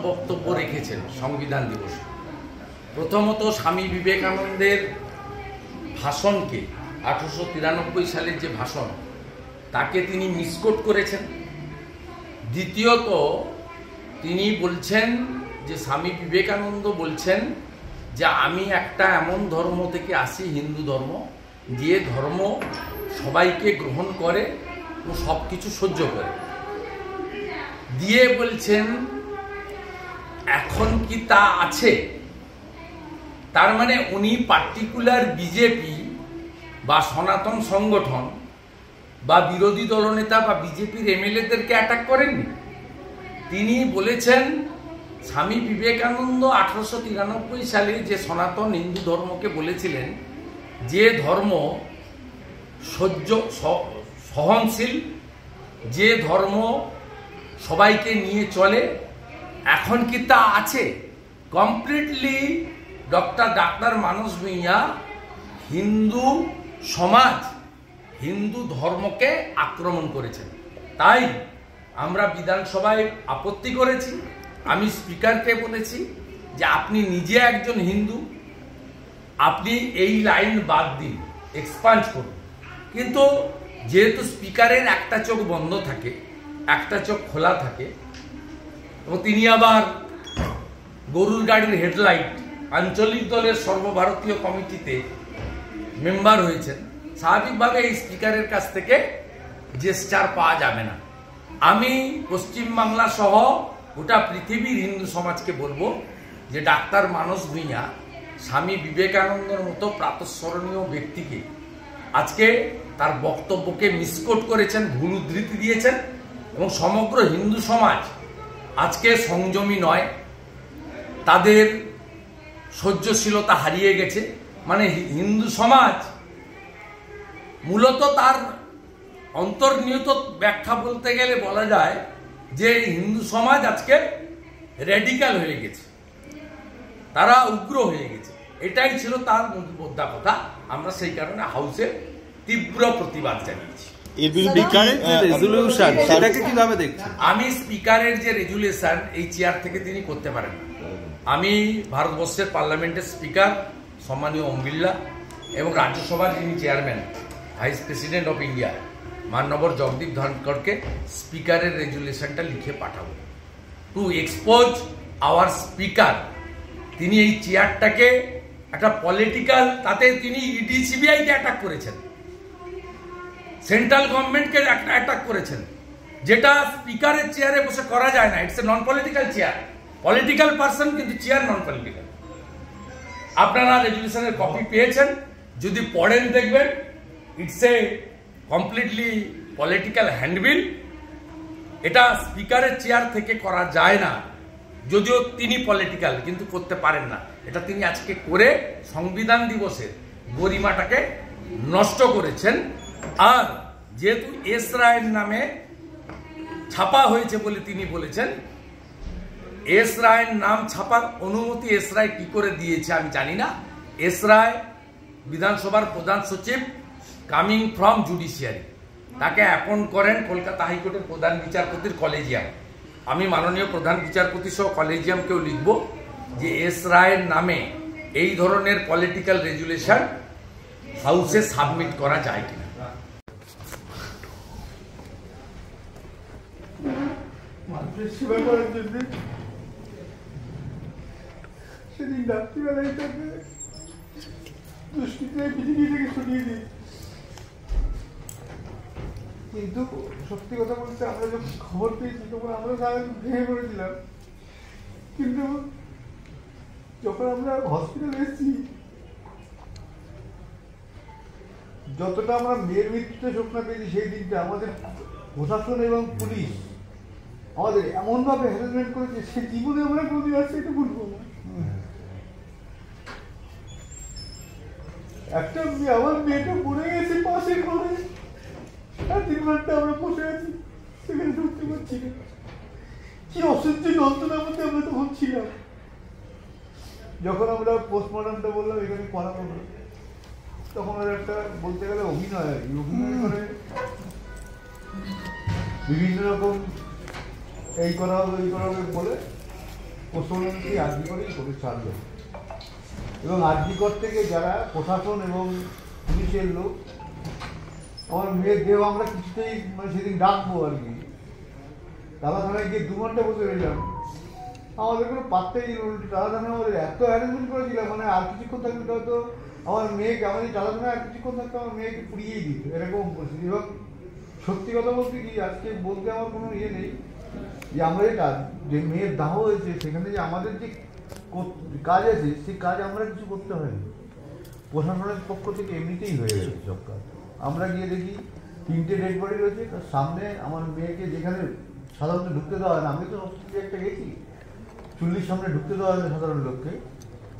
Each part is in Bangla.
বক্তব্য রেখেছেন সংবিধান দিবসে। প্রথমত স্বামী বিবেকানন্দের ভাষণকে 1893 সালের যে ভাষণ তাকে তিনি মিসকোট করেছেন। দ্বিতীয়ত তিনি বলছেন যে স্বামী বিবেকানন্দ বলছেন যে আমি একটা এমন ধর্ম থেকে আসি, হিন্দু ধর্ম, যে ধর্ম সবাইকে গ্রহণ করে ও সব কিছু সহ্য করে। দিয়ে বলছেন এখন কি তা আছে? তার মানে উনি পার্টিকুলার বিজেপি বা সনাতন সংগঠন বা বিরোধী দলনেতা বা বিজেপির এমএলএদেরকে অ্যাটাক করেননি। তিনি বলেছেন স্বামী বিবেকানন্দ 1893 সালে যে সনাতন হিন্দু ধর্মকে বলেছিলেন যে ধর্ম সহনশীল, যে ধর্ম সবাইকে নিয়ে চলে, এখন কি তা আছে? কমপ্লিটলি ডাক্তার মানস ভূঁইয়া হিন্দু সমাজ, হিন্দু ধর্মকে আক্রমণ করেছেন। তাই আমরা বিধানসভায় আপত্তি করেছি। আমি স্পিকারকে বলেছি যে আপনি নিজে একজন হিন্দু, আপনি এই লাইন বাদ দিন, এক্সপান্ড করুন। কিন্তু যেহেতু স্পিকারের একটা চোখ বন্ধ থাকে, একটা চোখ খোলা থাকে, এবং তিনি আবার গরুর গাড়ির হেডলাইট আঞ্চলিক দলের সর্বভারতীয় কমিটিতে মেম্বার হয়েছেন, স্বাভাবিকভাবে এই স্পিকারের কাছ থেকে জেস্টার পাওয়া যাবে না। আমি পশ্চিমবাংলা সহ গোটা পৃথিবীর হিন্দু সমাজকে বলবো যে ডাক্তার মানস ভূঁইয়া স্বামী বিবেকানন্দের মতো প্রাতঃস্মরণীয় ব্যক্তিকে আজকে তার বক্তব্যকে মিসকোট করেছেন, ভুল উদ্ধৃতি দিয়েছেন, এবং সমগ্র হিন্দু সমাজ আজকে সংযমী নয়, তাদের সহ্যশীলতা হারিয়ে গেছে। মানে হিন্দু সমাজ মূলত তার অন্তর্নিহিত ব্যাখ্যা বলতে গেলে বলা যায় যে হিন্দু সমাজ আজকে র্যাডিক্যাল হয়ে গেছে, তারা উগ্র হয়ে গেছে। এটাই ছিল তার মোদ্দা কথা। আমরা সেই কারণে হাউসে তীব্র প্রতিবাদ জানিয়েছি। আমি স্পিকারের যে রেজুলেশন এই চেয়ার থেকে তিনি করতে পারেন না। আমি ভারতবর্ষের পার্লামেন্টের স্পিকার সম্মানীয় ওম বিড়লা এবং রাজ্যসভার যিনি chairman, vice president of India মাননীয় জগদীপ ধনখড়কে স্পিকারের রেজুলেশনটা লিখে পাঠাবো টু এক্সপোজ আওয়ার স্পিকার। তিনি এই চেয়ারটাকে একটা পলিটিক্যাল, তাতে তিনি ইডি সিবিআইকে অ্যাটাক করেছেন, সেন্ট্রাল গভর্নমেন্টকে অ্যাটাক করেছেন, যেটা স্পিকারের চেয়ারে বসে করা যায় না। It's a non political chair, political person কিন্তু চেয়ার নন পলিটিক্যাল। আপনারা রেজুলেশনের কপি পেয়েছেন, যদি পড়েন দেখবেন it's a completely political handbill. এটা স্পিকারের চেয়ার থেকে করা যায় না, যদিও তিনি পলিটিক্যাল, কিন্তু করতে পারেন না। এটা তিনি আজকে করে সংবিধান দিবসের গরিমাটাকে নষ্ট করেছেন। আর যেহেতু এস রায়ের নামে ছাপা হয়েছে বলে তিনি বলেছেন, এস রায়ের নাম ছাপার অনুমতি এস রায় কি করে দিয়েছে আমি জানি না। এস রায় বিধানসভার প্রধান সচিব, কামিং ফ্রম জুডিশিয়ারি, তাকে অ্যাপয়েন্ট করেন কলকাতা হাইকোর্টের প্রধান বিচারপতির কলেজিয়াম। আমি মাননীয় প্রধান বিচারপতি সহ কলেজিয়ামকেও লিখব যে এস রায়ের নামে এই ধরনের পলিটিক্যাল রেজুলেশন হাউসে সাবমিট করা যায় কিনা। মানুষের সেবা করার জন্য সেদিন রাত্রিবেলায় তাকে দুষ্কৃতীরা বিজেপি থেকে সরিয়ে দিই। কিন্তু সত্যি কথা বলতে আমরা যখন খবর পেয়েছি তখন আমরা সারা ভেঙে পড়েছিলাম। কিন্তু যখন আমরা হসপিটালে এসেছি, যতটা আমরা মেয়ের মৃত্যুতে শোক না পেয়েছি, সেই দিনটা আমাদের প্রশাসন এবং পুলিশ আমাদের এমনভাবে হ্যারাসমেন্ট করেছে, সে জীবনে আমরা কোনোদিন আসছে এটা ভুলবো না। একটা আমার মেয়েটা পড়ে গেছে পাশের ঘরে, আর 3 ঘন্টা আমরা বসে আছি, সেখানে ঢুকতে পারছি না। কি অসহ্য যন্ত্রণার মধ্যে আমরা তখন ছিলাম। যখন আমরা পোস্টমর্টমটা বললাম এখানে করা হলো, তখন ওর একটা বলতে গেলে অভিনয় আর কি, অভিনয় করে বিভিন্ন রকম এই করা হবে ওই করা হবে বলে প্রশ্নটি আরজি করেই করে ছাড়লো। এবং আরজিকর থেকে যারা প্রশাসন এবং পুলিশের লোক, আমার মেয়ের দেহ আমরা কিছুতেই মানে সেদিন ডাকবো আর কি, দাদা থানায় গিয়ে 2 ঘন্টা বসে রইলাম, আমাদের কোনো পাত্তাই দিল। উল্টে দাদা থানায় আমাদের এত অ্যারেঞ্জমেন্ট করেছিলাম, মানে আর কিছুক্ষণ থাকলে হয়তো আমার মেয়েকে, আমাদের দাদা থানায় আর কিছুক্ষণ থাকতে আমার মেয়েকে পুড়িয়েই দিত, এরকম পরিস্থিতি। এবং সত্যি কথা বলতে কি, আজকে বলতে আমার কোনো ইয়ে নেই যে আমরা যে মেয়ের দাহ হয়েছে সেখানে যে আমাদের যে কাজ আছে সেই কাজ আমরা কিছু করতে হয়নি, প্রশাসনের পক্ষ থেকে এমনিতেই হয়ে গেছে সব কাজ। আমরা গিয়ে দেখি 3টে ডেড বডি রয়েছে, তার সামনে আমার মেয়েকে যেখানে সাধারণত ঢুকতে দেওয়া হয় না, আমি তো হসপিটালে একটা গেছি, চুল্লির সামনে ঢুকতে দেওয়া হয় না সাধারণ লোককে,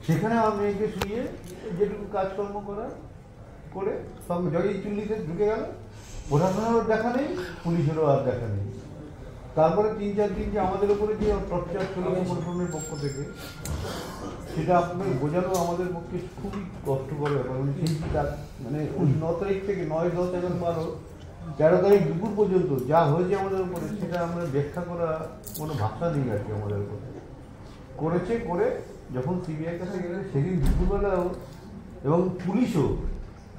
সেখানে আমার মেয়েকে শুয়ে যেটুকু কাজকর্ম করে সব যখন চুল্লিতে ঢুকে গেল, প্রশাসনেরও দেখা নেই, পুলিশেরও আর দেখা নেই। তারপরে 3-4 দিন যে আমাদের উপরে যে টর্চার চলেছে প্রশাসনের পক্ষ থেকে, সেটা আপনাদের বোঝানো আমাদের পক্ষে খুবই কষ্টকর ব্যাপার। মানে সেই মানে ওই 9 তারিখ থেকে 9, 10, 11, 12, 13 তারিখ দুপুর পর্যন্ত যা হয়েছে আমাদের উপরে, সেটা আমরা ব্যাখ্যা করা কোনো ভাষা নেই আর কি আমাদের উপরে। করেছে করে যখন সিবিআই কাছে গেলে সেদিন দুপুরবেলাও, এবং পুলিশও,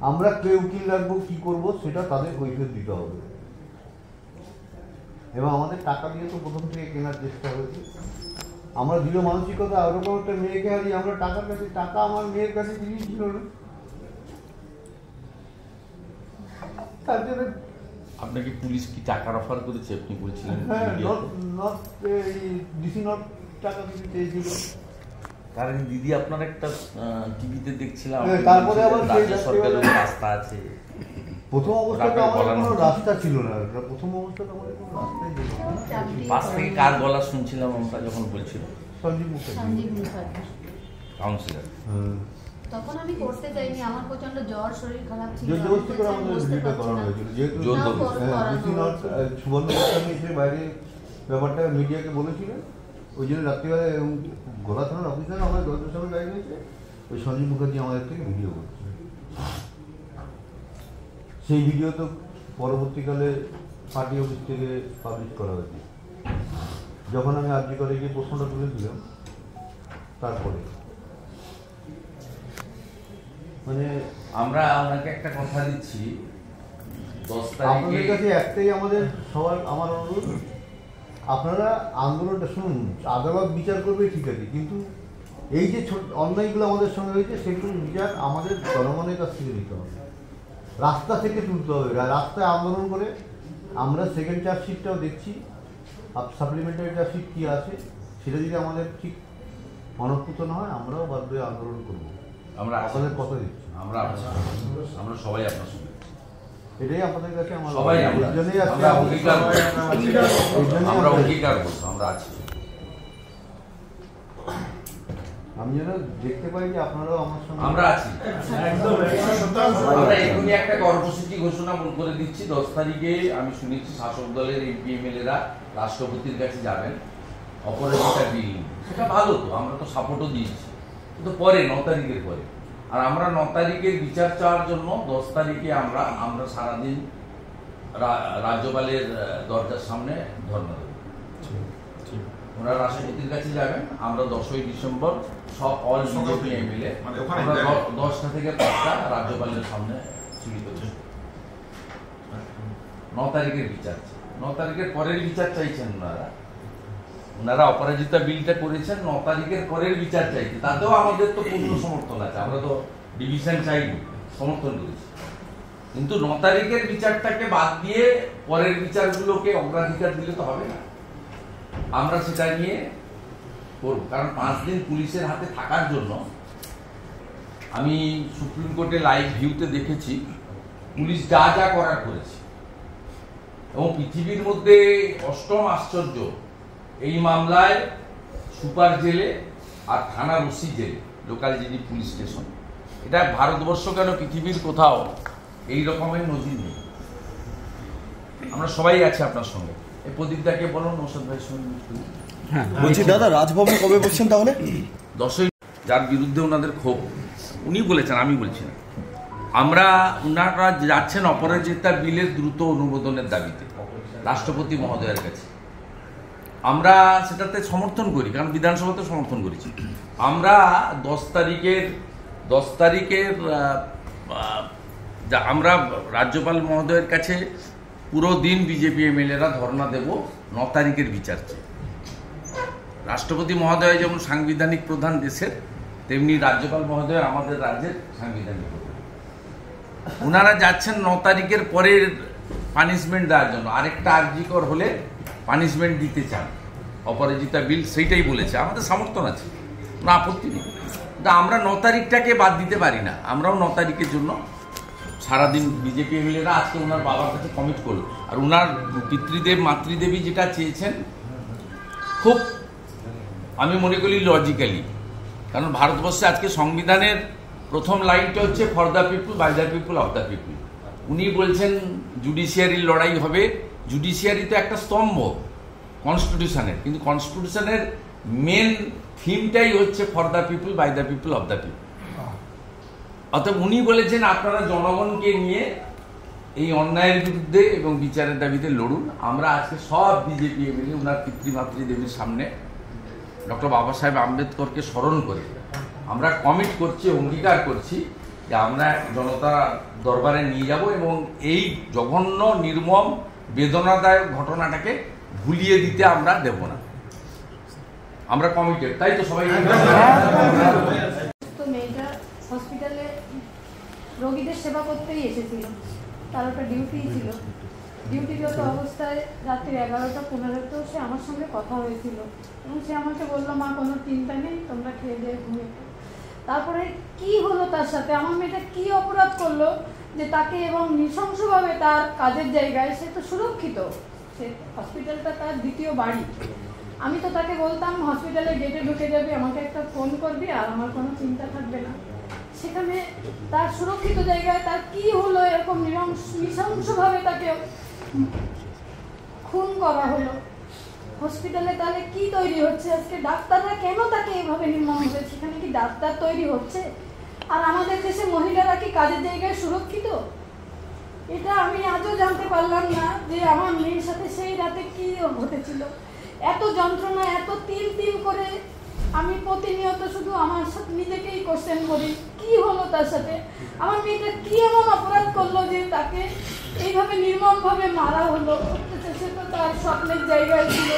আমরা কে উকিল রাখবো কী করবো সেটা তাদের কৈফিয়ত দিতে হবে। এবং আমাদের টাকা দিয়ে তো প্রথম থেকে কেনার চেষ্টা হয়েছে। আমরা দৃঢ় মানসিকতা, ওরকম একটা মেয়েকে হারিয়ে আমরা টাকার কাছে, টাকা আমার মেয়ের কাছে জিনিস ছিল না, তার জন্য আপনাকে পুলিশ কি টাকার অফার করেছে? আপনি বলছিলেন হ্যাঁ, ডিসি নট টাকা দিতে চেয়েছিল। কারণ দিদি আপনার একটা টিভিতে দেখছিলাম, তারপরে আবার রাজ্য সরকারের রাস্তা আছে। প্রথম অবস্থাতে আমাদের কোনো রাস্তা ছিল না, প্রথম অবস্থাতে আমাদের কোনো রাস্তাই ছিল না। পাশ থেকে কার গলা শুনছিলাম আমরা যখন বলছিল? সঞ্জীব মুখার্জি কাউন্সিলর। তখন আমি করতে চাইনি, আমার প্রচন্ড জ্বর, শরীর খারাপ ছিল, জোরজবস্তি করে আমাদের ভিডিওটা করানো হয়েছিল, যেহেতু ডিসি নট সুবর্ণ গোস্বামী এসে বাইরে ব্যাপারটা মিডিয়াকে বলেছিলেন, ওই জন্য রাত্রিবেলা এবং গোলা থানার অফিসার আমাদের 10 সময় গাড়ি নিয়েছে, ওই সঞ্জীব মুখার্জি আমাদের থেকে ভিডিও করছে। সেই ভিডিও তো পরবর্তীকালে পার্টি অফিস থেকে পাবলিশ করা হয়েছে, যখন আমি আরজি করে গিয়ে প্রশ্নটা তুলেছিলাম। তারপরে মানে আমরা আপনাকে একটা কথা দিচ্ছি, 10 আপনাদের কাছে তারিখে একটাই আমাদের সবার আমার অনুরোধ, আপনারা আন্দোলনটা শুনুন, আদালত বিচার করবে ঠিক আছে, কিন্তু এই যে অন্যায়গুলো আমাদের সঙ্গে হয়েছে সেগুলোর বিচার আমাদের জনগণের কাছ থেকে নিতে হবে, রাস্তা থেকে তুলতে হবে। রাস্তায় আন্দোলন করে আমরা সেকেন্ড চার্জশিটটাও দেখছি, সাপ্লিমেন্টারি চার্জশিট কী আছে, সেটা যদি আমাদের ঠিক মনঃপুত না হয়, আমরাও বাধ্য হয়ে আন্দোলন করবো। আমরা আপনাদের কথা দিচ্ছি, আমরা সবাই আপনার সঙ্গে, এটাই আপনাদের কাছে আমার সবাই এই জন্যই আজকে আমরা অঙ্গীকার করবো, আমরা আছি। আমি যেন দেখতে পাই যে আপনারাও আমার সঙ্গে আমরা আছি। আমরা এখনই একটা কর্মসূচি ঘোষণা করে দিচ্ছি। 10 তারিখে আমি শুনেছি শাসক দলের এমপি এমএলএরা রাষ্ট্রপতির কাছে যাবেন অপরাজিতা বিল, সেটা ভালো, তো আমরা তো সাপোর্টও দিয়েছি, কিন্তু পরে 9 তারিখের পরে। আর আমরা 9 তারিখের বিচার চাওয়ার জন্য 10 তারিখে আমরা সারাদিন রাজ্যপালের দরজার সামনে ধর্ণা দেব। ওনারা রাষ্ট্রপতির কাছে যাবেন, আমরা 10ই ডিসেম্বর সব অল বিজেপি এমএলএ 10টা থেকে 5টা রাজ্যপালের সামনে জীবিত। 9 তারিখের বিচার, 9 তারিখের পরের বিচার চাইছেন ওনারা অপরাজিতা বিলটা করেছেন, 9 তারিখের পরের বিচার চাইছে, তাতেও আমাদের তো পূর্ণ সমর্থন আছে, আমরা তো ডিভিশন চাইনি, সমর্থন করেছি। কিন্তু 9 তারিখের বিচারটাকে বাদ দিয়ে পরের বিচারগুলোকে অগ্রাধিকার দিলে তো হবে না, আমরা সেটা নিয়ে করব। কারণ 5 দিন পুলিশের হাতে থাকার জন্য আমি সুপ্রিম কোর্টে লাইভ ভিউতে দেখেছি পুলিশ যা যা করার করেছে, এবং পৃথিবীর মধ্যে 8ম আশ্চর্য, এই মামলায় সুপার জেলে আর থানার ওসি জেলে, লোকাল জিডি পুলিশ স্টেশন, এটা ভারতবর্ষ কেন পৃথিবীর কোথাও এই রকমের নজির নেই। আমরা সবাই আছি আপনার সঙ্গে। এই প্রদীপদাকে বলুন, নৌসাদ ভাইয়ের সঙ্গে। হ্যাঁ বলছি দাদা, রাজভবনে কবে বসছেন তাহলে? 10ই, যার বিরুদ্ধে ওনাদের ক্ষোভ, উনি বলেছেন, আমি বলছি না। ওনারা যাচ্ছেন অপরাজিতা বিলের দ্রুত অনুমোদনের দাবিতে রাষ্ট্রপতি মহোদয়ের কাছে। আমরা সেটাতে সমর্থন করি, কারণ বিধানসভাতে সমর্থন করেছি। আমরা 10 তারিখের আমরা রাজ্যপাল মহোদয়ের কাছে পুরো দিন বিজেপি এমএলএরা ধর্ণা দেব 9 তারিখের বিচার চেয়ে। রাষ্ট্রপতি মহোদয় যেমন সাংবিধানিক প্রধান দেশের, তেমনি রাজ্যপাল মহোদয় আমাদের রাজ্যের সাংবিধানিক প্রধান। ওনারা যাচ্ছেন 9 তারিখের পরের পানিশমেন্ট দেওয়ার জন্য। আরেকটা আরজিকর হলে পানিশমেন্ট দিতে চান, অপরাজিতা বিল সেইটাই বলেছে। আমাদের সমর্থন আছে, কোনো আপত্তি নেই, কিন্তু আমরা 9 তারিখটাকে বাদ দিতে পারি না। আমরাও 9 তারিখের জন্য সারাদিন বিজেপি এমএলএরা আজকে ওনার বাবার কাছে কমিট করলো। আর ওনার পিতৃদেব মাতৃদেবী যেটা চেয়েছেন খুব আমি মনে করি লজিক্যালি, কারণ ভারতবর্ষে আজকে সংবিধানের প্রথম লাইনটা হচ্ছে for the people, by the people, of the people. উনি বলছেন জুডিশিয়ারির লড়াই হবে। জুডিশিয়ারি তো একটা স্তম্ভ কনস্টিটিউশনের, কিন্তু কনস্টিটিউশনের মেন থিমটাই হচ্ছে for the people, by the people, of the people. অর্থাৎ উনি বলেছেন আপনারা জনগণকে নিয়ে এই অন্যায়ের বিরুদ্ধে এবং বিচারের দাবিতে লড়ুন। আমরা আজকে সব বিজেপি এমএলএ ওনার পিতৃমাতৃদেবীর সামনে ডক্টর বাবা সাহেব আম্বেদকরকে স্মরণ করে আমরা কমিট করছি, অঙ্গীকার করছি যে আমরা জনতা দরবারে নিয়ে যাব এবং এই জঘন্য নির্মম বেদনাদায়ক ঘটনাটাকে ভুলিয়ে দিতে আমরা দেব না। আমরা কমিটেড, তাই তো সবাই। তো মেয়েটা হসপিটালে রোগীদের সেবা করতেই এসেছিল, তার একটা ডিউটি ছিল। ডিউটিগত অবস্থায় রাত্রি 11:15 সে আমার সঙ্গে কথা হয়েছিল এবং সে আমাকে বললো, মা কোনো চিন্তা নেই, তোমরা খেয়ে দিয়ে ঘুমিয়ে পড়ো। তারপরে কি হলো তার সাথে, আমার মেয়েটা কি অপরাধ করলো যে তাকে এবং নৃশংসভাবে তার কাজের জায়গায়, সে তো সুরক্ষিত, সে হসপিটালটা তার দ্বিতীয় বাড়ি। আমি তো তাকে বলতাম হসপিটালের গেটে ঢুকে যাবি, আমাকে একটা ফোন করবি, আর আমার কোনো চিন্তা থাকবে না। সেখানে তার সুরক্ষিত জায়গায় তার কি হলো, এরকম নৃশংসভাবে তাকে খুন করা হলো। হসপিটালে তাহলে কি তৈরি হচ্ছে আজকে? ডাক্তাররা কেন তাকে এভাবে নির্মম হবে? সেখানে কি ডাক্তার তৈরি হচ্ছে? আর আমাদের দেশে মহিলারা কি কাজের জায়গায় সুরক্ষিত? এটা আমি আজও জানতে পারলাম না যে আমার মেয়ের সাথে সেই রাতে কি ঘটেছিল। এত যন্ত্রণা, এত তিল করে আমি প্রতিনিয়ত শুধু আমার সাথে নিজেকেই কোশ্চেন করি, কি হলো তার সাথে? আমার মেয়েটা কি এমন অপরাধ করলো যে তাকে এইভাবে নির্মমভাবে মারা হলো? সে তো তার স্বপ্নের জায়গায় ছিল,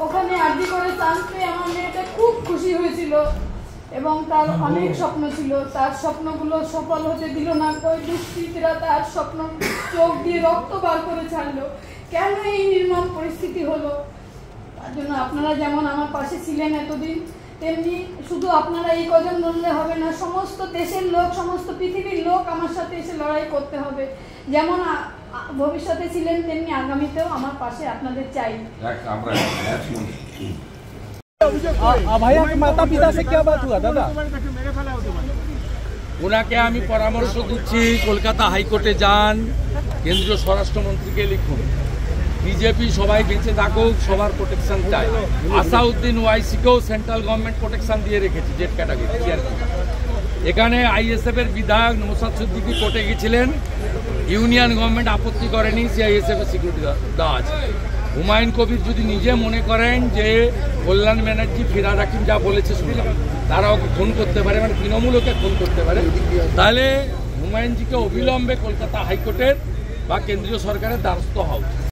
ওখানে আরজি করে চান্স পেয়ে আমার মেয়েটা খুব খুশি হয়েছিল এবং তার অনেক স্বপ্ন ছিল। তার স্বপ্নগুলো সফল হতে দিল না। ওই দুষ্কৃতীরা তার স্বপ্ন চোখ দিয়ে রক্ত বার করে ছাড়লো। কেন এই নির্মম পরিস্থিতি হলো? তার জন্য আপনারা যেমন আমার পাশে ছিলেন এতদিন, তেমনি শুধু আপনারা এই কজন লড়লে হবে না, সমস্ত দেশের লোক, সমস্ত পৃথিবীর লোক আমার সাথে এসে লড়াই করতে হবে। যেমন ভবিষ্যতে ছিলেন, তেমনি আগামীতেও আমার পাশে আপনাদের চাই। ভাইয়া মাতা পিতা से क्या बात हुआ दादा? ওনাকে আমি পরামর্শ দিচ্ছি, কলকাতা হাইকোর্টে যান, কেন্দ্রীয় স্বরাষ্ট্রমন্ত্রীকে লিখুন, বিজেপি সবাই বেঁচে থাকুক, সবার প্রোটেকশন চাই। আসাউদ্দিন ওয়াইসিকেও সেন্ট্রাল গভর্নমেন্ট প্রোটেকশন দিয়ে রেখেছে, জেড ক্যাটাগরি। এখানে আইএসএফ এর বিধায়ক নৌসাদ সিদ্দিকী কোর্টে গেছিলেন, ইউনিয়ন গভর্নমেন্ট আপত্তি করেনি, সিআইএসএফ এর সিকিউরিটি দেওয়া আছে। হুমায়ুন কবির যদি নিজে মনে করেন যে কল্যাণ ব্যানার্জি, ফিরহাদ হাকিম যা বলেছে শুনলাম, তারা ওকে খুন করতে পারে, মানে তৃণমূল ওকে খুন করতে পারে, তাহলে হুমায়ুনজিকে অবিলম্বে কলকাতা হাইকোর্টের বা কেন্দ্রীয় সরকারের দ্বারস্থ হওয়া উচিত।